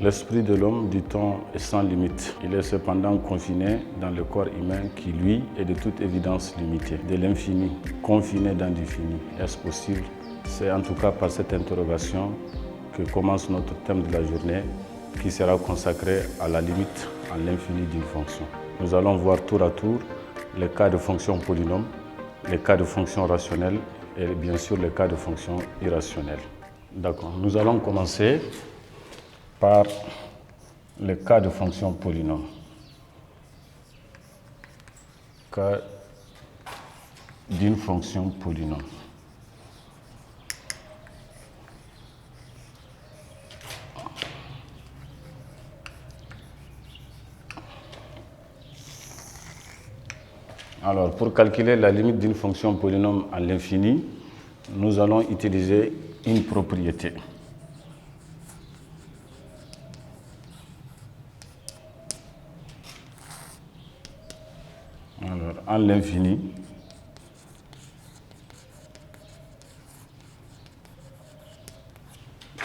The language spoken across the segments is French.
L'esprit de l'homme, dit-on, est sans limite. Il est cependant confiné dans le corps humain qui, lui, est de toute évidence limité. De l'infini, confiné dans du fini. Est-ce possible? C'est en tout cas par cette interrogation que commence notre thème de la journée, qui sera consacré à la limite en l'infini d'une fonction. Nous allons voir tour à tour les cas de fonctions polynômes, les cas de fonctions rationnelles et bien sûr les cas de fonctions irrationnelles. D'accord, nous allons commencer par le cas de fonction polynôme. Cas d'une fonction polynôme. Alors, pour calculer la limite d'une fonction polynôme à l'infini, nous allons utiliser une propriété. Alors, en l'infini,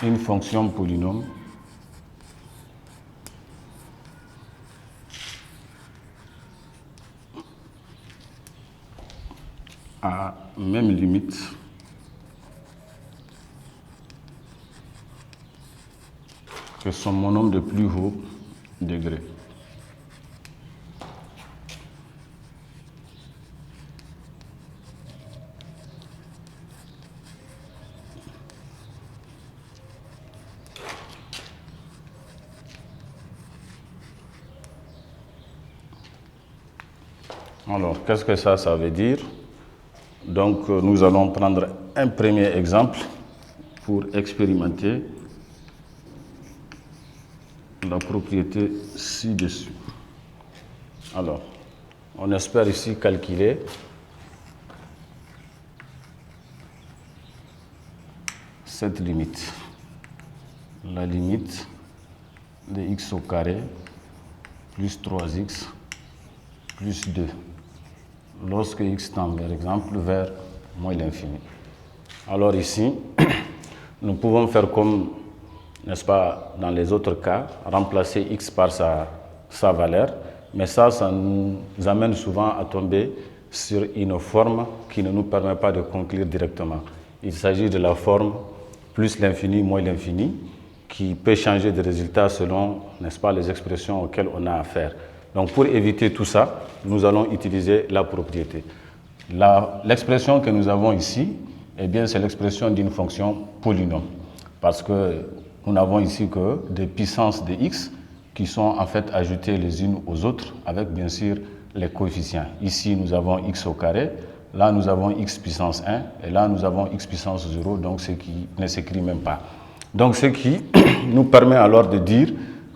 une fonction polynôme à même limite que son monôme de plus haut degré. Alors, qu'est-ce que ça veut dire? Donc, nous allons prendre un premier exemple pour expérimenter la propriété ci-dessus. Alors, on espère ici calculer cette limite. La limite de x au carré plus 3x plus 2. Lorsque x tend, par exemple, vers moins l'infini. Alors ici, nous pouvons faire comme, n'est-ce pas, dans les autres cas, remplacer x par sa valeur, mais ça nous amène souvent à tomber sur une forme qui ne nous permet pas de conclure directement. Il s'agit de la forme plus l'infini, moins l'infini, qui peut changer de résultat selon, n'est-ce pas, les expressions auxquelles on a affaire. Donc, pour éviter tout ça, nous allons utiliser la propriété. L'expression que nous avons ici, eh bien, c'est l'expression d'une fonction polynôme. Parce que nous n'avons ici que des puissances de x qui sont en fait ajoutées les unes aux autres avec, bien sûr, les coefficients. Ici, nous avons x au carré. Là, nous avons x puissance 1. Et là, nous avons x puissance 0. Donc, ce qui ne s'écrit même pas. Donc, ce qui nous permet alors de dire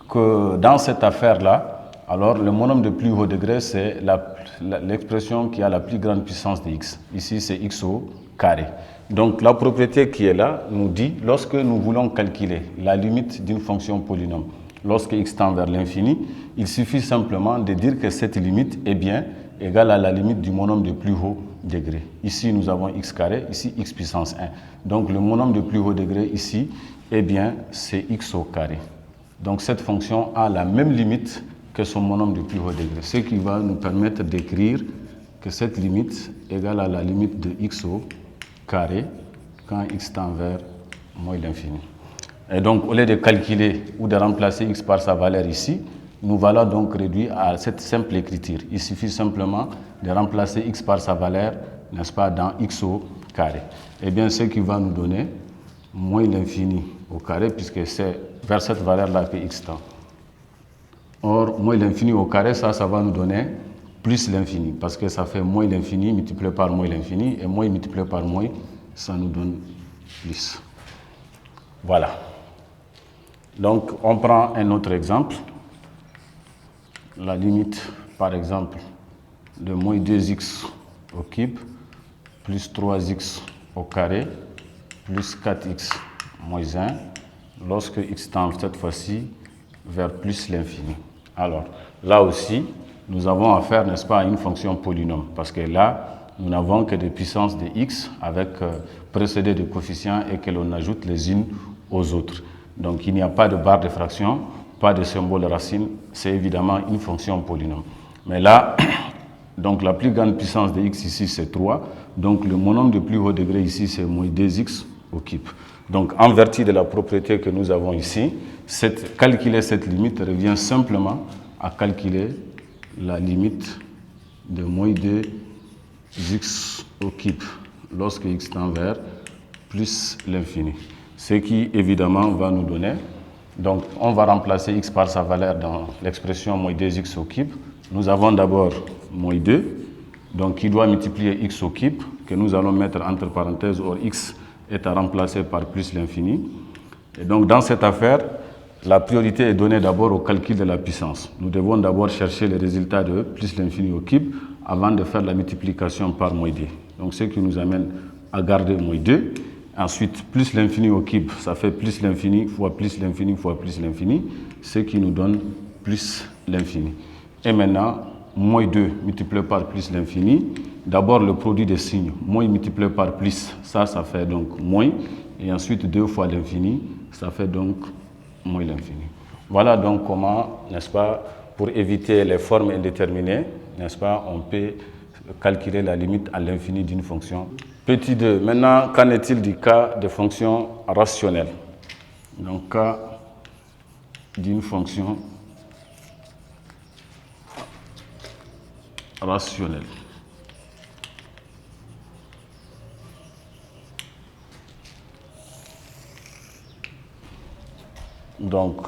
que dans cette affaire-là, alors, le monôme de plus haut degré, c'est l'expression qui a la plus grande puissance de x. Ici, c'est x au carré. Donc, la propriété qui est là nous dit, lorsque nous voulons calculer la limite d'une fonction polynôme, lorsque x tend vers l'infini, il suffit simplement de dire que cette limite est bien égale à la limite du monôme de plus haut degré. Ici, nous avons x carré, ici, x puissance 1. Donc, le monôme de plus haut degré ici, eh bien, c'est x au carré. Donc, cette fonction a la même limite que son monôme de plus haut degré, ce qui va nous permettre d'écrire que cette limite est égale à la limite de x au carré quand x tend vers moins l'infini. Et donc, au lieu de calculer ou de remplacer x par sa valeur ici, nous voilà donc réduits à cette simple écriture. Il suffit simplement de remplacer x par sa valeur, n'est-ce pas, dans x au carré. Eh bien, ce qui va nous donner moins l'infini au carré, puisque c'est vers cette valeur-là que x tend. Or, moins l'infini au carré, ça va nous donner plus l'infini, parce que ça fait moins l'infini multiplié par moins l'infini, et moins multiplié par moins, ça nous donne plus. Voilà. Donc, on prend un autre exemple. La limite, par exemple, de moins 2x au cube, plus 3x au carré, plus 4x moins 1, lorsque x tend cette fois-ci vers plus l'infini. Alors, là aussi, nous avons affaire, n'est-ce pas, à une fonction polynôme, parce que là, nous n'avons que des puissances de x avec précédé de coefficients et que l'on ajoute les unes aux autres. Donc il n'y a pas de barre de fraction, pas de symbole racine, c'est évidemment une fonction polynôme. Mais là, donc la plus grande puissance de x ici c'est 3, donc le monombre de plus haut degré ici c'est moins 2x au cube. Donc en vertu de la propriété que nous avons ici, calculer cette limite revient simplement à calculer la limite de moins 2x au cube lorsque x tend vers plus l'infini. Ce qui évidemment va nous donner, donc on va remplacer x par sa valeur dans l'expression moins 2x au cube. Nous avons d'abord moins 2, donc qui doit multiplier x au cube, que nous allons mettre entre parenthèses, or x est à remplacer par plus l'infini. Et donc dans cette affaire, la priorité est donnée d'abord au calcul de la puissance. Nous devons d'abord chercher le résultat de plus l'infini au cube avant de faire la multiplication par moins 2. Donc ce qui nous amène à garder moins 2. Ensuite, plus l'infini au cube, ça fait plus l'infini fois plus l'infini fois plus l'infini, ce qui nous donne plus l'infini. Et maintenant, moins 2 multiplié par plus l'infini. D'abord, le produit des signes, moins multiplié par plus, ça fait donc moins. Et ensuite, 2 fois l'infini, ça fait donc moins l'infini. Voilà donc comment, n'est-ce pas, pour éviter les formes indéterminées, n'est-ce pas, on peut calculer la limite à l'infini d'une fonction. Petit 2. Maintenant, qu'en est-il du cas de fonctions rationnelles? Donc, cas d'une fonction rationnelle. Donc,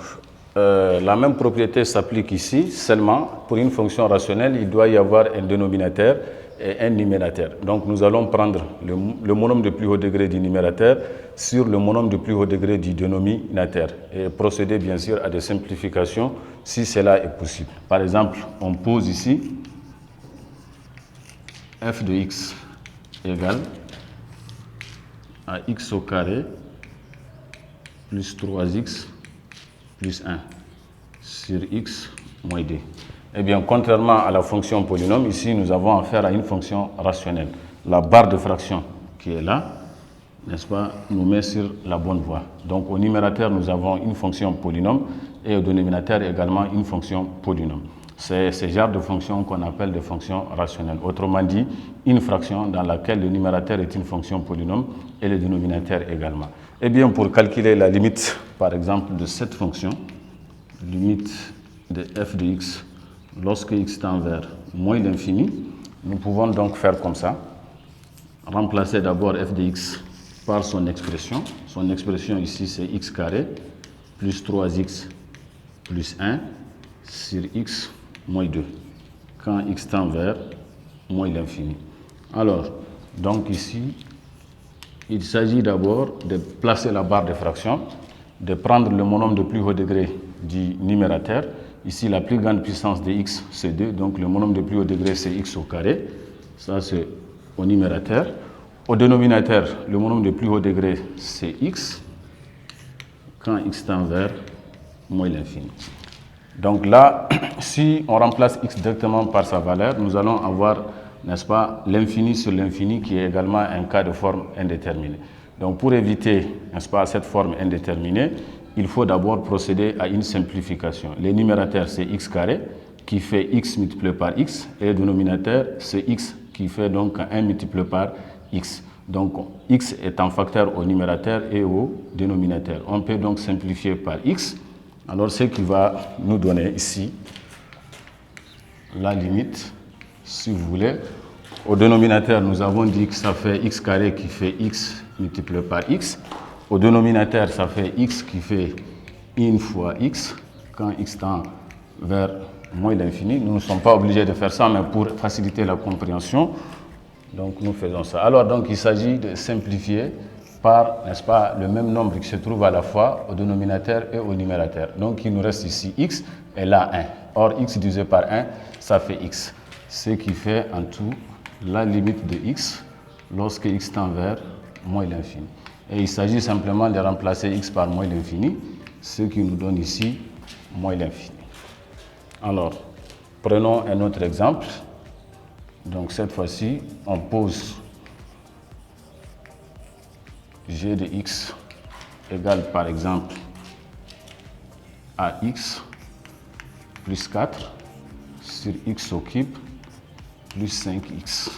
la même propriété s'applique ici, seulement pour une fonction rationnelle, il doit y avoir un dénominateur et un numérateur. Donc, nous allons prendre le monombre de plus haut degré du numérateur sur le monombre de plus haut degré du dénominateur et procéder bien sûr à des simplifications si cela est possible. Par exemple, on pose ici f de x égale à x au carré plus 3x plus 1 sur x moins 2. Eh bien, contrairement à la fonction polynôme, ici, nous avons affaire à une fonction rationnelle. La barre de fraction qui est là, n'est-ce pas, nous met sur la bonne voie. Donc, au numérateur, nous avons une fonction polynôme et au dénominateur également une fonction polynôme. C'est ce genre de fonction qu'on appelle des fonctions rationnelles. Autrement dit, une fraction dans laquelle le numérateur est une fonction polynôme et le dénominateur également. Eh bien, pour calculer la limite, par exemple, de cette fonction, limite de f de x, lorsque x tend vers moins l'infini, nous pouvons donc faire comme ça. Remplacer d'abord f de x par son expression. Son expression ici, c'est x carré plus 3x plus 1 sur x moins 2, quand x tend vers moins l'infini. Alors, donc ici, il s'agit d'abord de placer la barre de fraction, de prendre le monombre de plus haut degré du numérateur. Ici, la plus grande puissance de x, c'est 2, donc le monombre de plus haut degré, c'est x au carré. Ça, c'est au numérateur. Au dénominateur, le monombre de plus haut degré, c'est x, quand x tend vers moins l'infini. Donc là, si on remplace x directement par sa valeur, nous allons avoir, n'est-ce pas, l'infini sur l'infini qui est également un cas de forme indéterminée. Donc pour éviter, n'est-ce pas, cette forme indéterminée, il faut d'abord procéder à une simplification. Le numérateur, c'est x carré qui fait x multiplié par x et le dénominateur, c'est x qui fait donc 1 multiplié par x. Donc x est un facteur au numérateur et au dénominateur. On peut donc simplifier par x. Alors, ce qui va nous donner ici la limite, si vous voulez. Au dénominateur, nous avons dit que ça fait x carré qui fait x multiplié par x. Au dénominateur, ça fait x qui fait 1 fois x, quand x tend vers moins l'infini. Nous ne sommes pas obligés de faire ça, mais pour faciliter la compréhension, donc nous faisons ça. Alors, donc, il s'agit de simplifier par, n'est-ce pas, le même nombre qui se trouve à la fois au dénominateur et au numérateur. Donc, il nous reste ici x et là 1. Or, x divisé par 1, ça fait x. Ce qui fait en tout la limite de x lorsque x tend vers moins l'infini. Et il s'agit simplement de remplacer x par moins l'infini, ce qui nous donne ici moins l'infini. Alors, prenons un autre exemple. Donc, cette fois-ci, on pose g de x égale par exemple ax plus 4 sur x au cube plus 5x.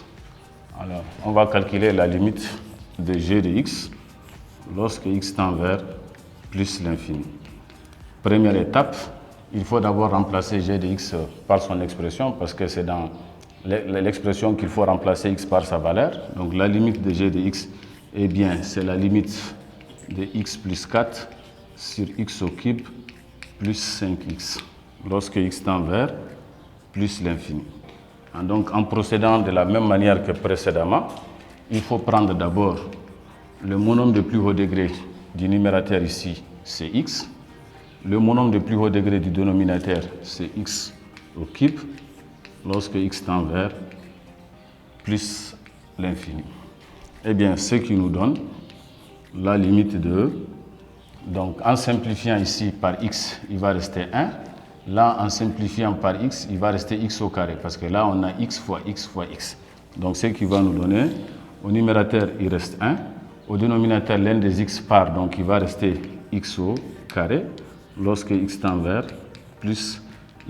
Alors, on va calculer la limite de g de x lorsque x tend vers plus l'infini. Première étape, il faut d'abord remplacer g de x par son expression parce que c'est dans l'expression qu'il faut remplacer x par sa valeur. Donc la limite de g de x, eh bien, c'est la limite de x plus 4 sur x au cube plus 5x lorsque x tend vers plus l'infini. Donc en procédant de la même manière que précédemment, il faut prendre d'abord le monome de plus haut degré du numérateur ici, c'est x. Le monome de plus haut degré du dénominateur, c'est x au cube lorsque x tend vers plus l'infini. Eh bien, ce qui nous donne la limite de... Donc, en simplifiant ici par x, il va rester 1. Là, en simplifiant par x, il va rester x au carré, parce que là, on a x fois x fois x. Donc, ce qui va nous donner, au numérateur, il reste 1. Au dénominateur, l'un des x part, donc il va rester x au carré, lorsque x tend vers plus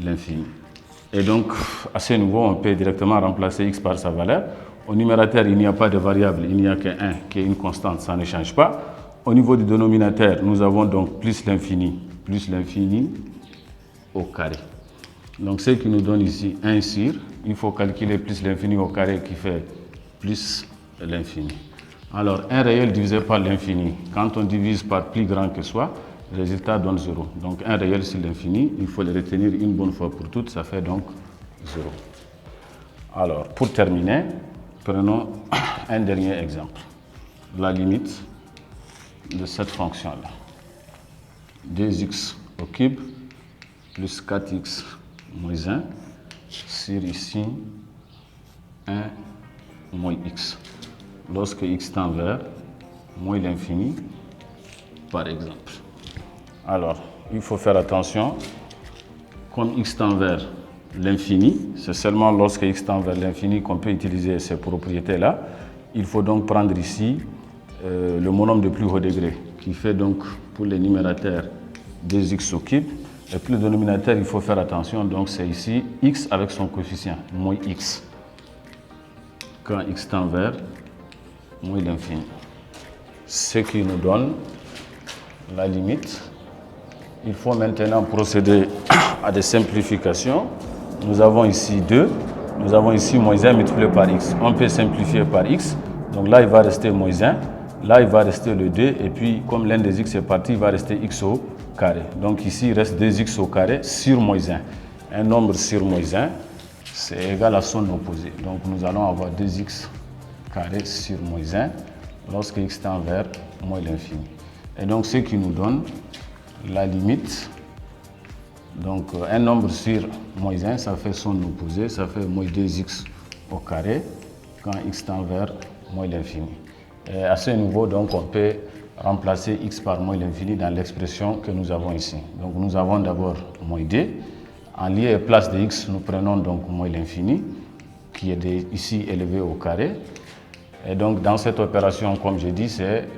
l'infini. Et donc, à ce niveau, on peut directement remplacer x par sa valeur. Au numérateur, il n'y a pas de variable, il n'y a que 1 qui est une constante, ça ne change pas. Au niveau du dénominateur, nous avons donc plus l'infini au carré. Donc, ce qui nous donne ici 1 sur, il faut calculer plus l'infini au carré qui fait plus l'infini. Alors, 1 réel divisé par l'infini, quand on divise par plus grand que soi, le résultat donne 0. Donc 1 réel sur l'infini, il faut le retenir une bonne fois pour toutes, ça fait donc 0. Alors, pour terminer, prenons un dernier exemple. La limite de cette fonction-là. 2x au cube plus 4x moins 1 sur ici 1 moins x. Lorsque x tend vers moins l'infini, par exemple. Alors, il faut faire attention. Comme x tend vers l'infini, c'est seulement lorsque x tend vers l'infini qu'on peut utiliser ces propriétés-là. Il faut donc prendre ici le monome de plus haut degré, qui fait donc pour les numérateurs 2x au cube. Et pour le dénominateur, il faut faire attention, donc c'est ici x avec son coefficient, moins x. Quand x tend vers moins l'infini. Ce qui nous donne la limite. Il faut maintenant procéder à des simplifications. Nous avons ici 2, nous avons ici moins 1 multiplié par x. On peut simplifier par x, donc là il va rester moins 1, là il va rester le 2, et puis comme l'un des x est parti, il va rester x au carré. Donc ici il reste 2x au carré sur moins 1. Un nombre sur moins 1, c'est égal à son opposé. Donc nous allons avoir 2x carré sur moins 1 lorsque x tend vers moins l'infini. Et donc ce qui nous donne la limite, donc un nombre sur moins 1, ça fait son opposé, ça fait moins 2x au carré quand x tend vers moins l'infini. Et à ce niveau, donc, on peut remplacer x par moins l'infini dans l'expression que nous avons ici. Donc nous avons d'abord moins 2. En lieu et place de x, nous prenons donc moins l'infini, qui est ici élevé au carré. Et donc, dans cette opération, comme j'ai dit, c'est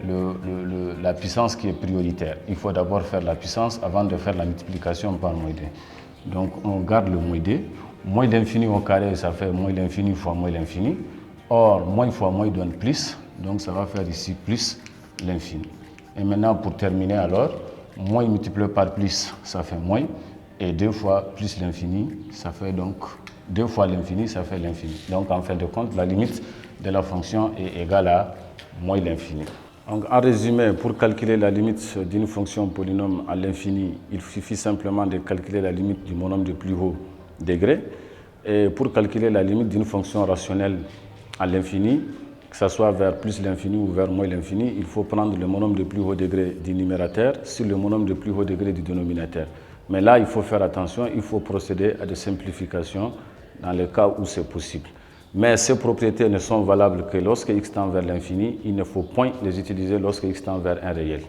la puissance qui est prioritaire. Il faut d'abord faire la puissance avant de faire la multiplication par moins 2. Donc, on garde le moins 2. Moins l'infini au carré, ça fait moins l'infini fois moins l'infini. Or, moins fois moins donne plus. Donc, ça va faire ici plus l'infini. Et maintenant, pour terminer alors, moins multiplié par plus, ça fait moins. Et 2 fois plus l'infini, ça fait donc 2 fois l'infini, ça fait l'infini. Donc, en fin de compte, la limite de la fonction est égale à moins l'infini. Donc, en résumé, pour calculer la limite d'une fonction polynôme à l'infini, il suffit simplement de calculer la limite du monome de plus haut degré. Et pour calculer la limite d'une fonction rationnelle à l'infini, que ce soit vers plus l'infini ou vers moins l'infini, il faut prendre le monome de plus haut degré du numérateur sur le monome de plus haut degré du dénominateur. Mais là, il faut faire attention, il faut procéder à des simplifications dans le cas où c'est possible. Mais ces propriétés ne sont valables que lorsque x tend vers l'infini. Il ne faut point les utiliser lorsque x tend vers un réel.